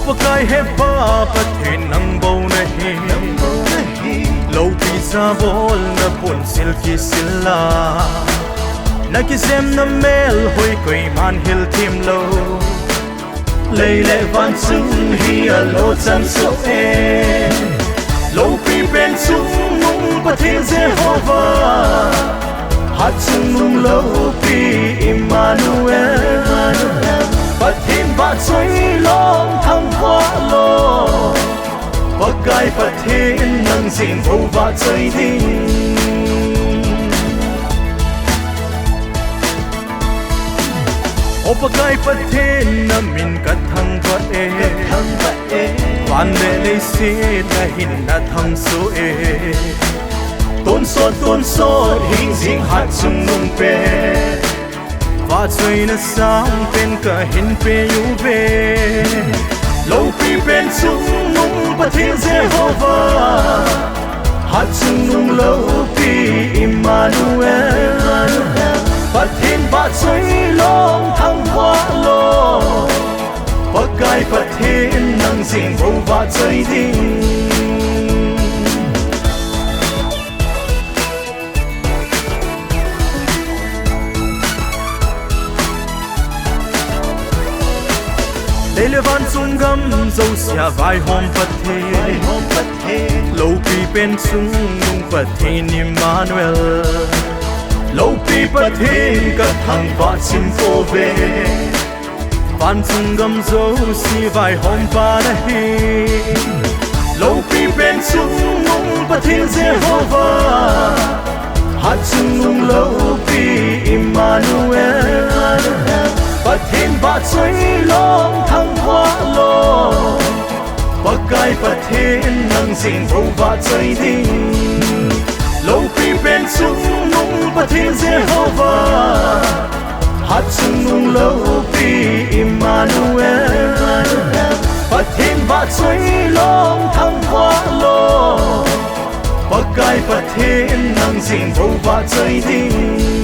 Opakai he pa pathin nang bo nahi lo pizza bol na pun silky silla na kisem na mel hoi koi man hil tim lo leile van chung hi a lo chan so e lo pi ben chung nung pathin Jehovah hat chung nung lo pi Emmanuel pathin ba choi long thang hoa lo pagai pathin nang jing ho ba choi ding o pagai pathin na min ka thang va e van le le si na hin na thang so e ton so hing jing hat chung nung pe và chơi na sang bên cả hin pe yu ve lâu pi bên chung nung pathin Jehovah hát chung nung lâu pi Emmanuel pathin ba chơi long thang hoa lo pagai pathin nang jing bo va chơi ding Lele van chung gam zo sia vai hom pathe lâu pi pen chung nung pathin Emmanuel lâu pi pathin ka thang va chim ko ve van chung gam zo si vai hom pa na hi lâu pi pen chung nung pathin Jehovah hat chung nung lâu pi Emmanuel pathin ba choi long thang hoa lo pagai pathin nang jing bo va choi ding lo pi ben chung nung pathin Jehovah hat chung nung lo pi Emmanuel pathin ba choi long thang hoa lo pagai pathin nang jing bo va choi ding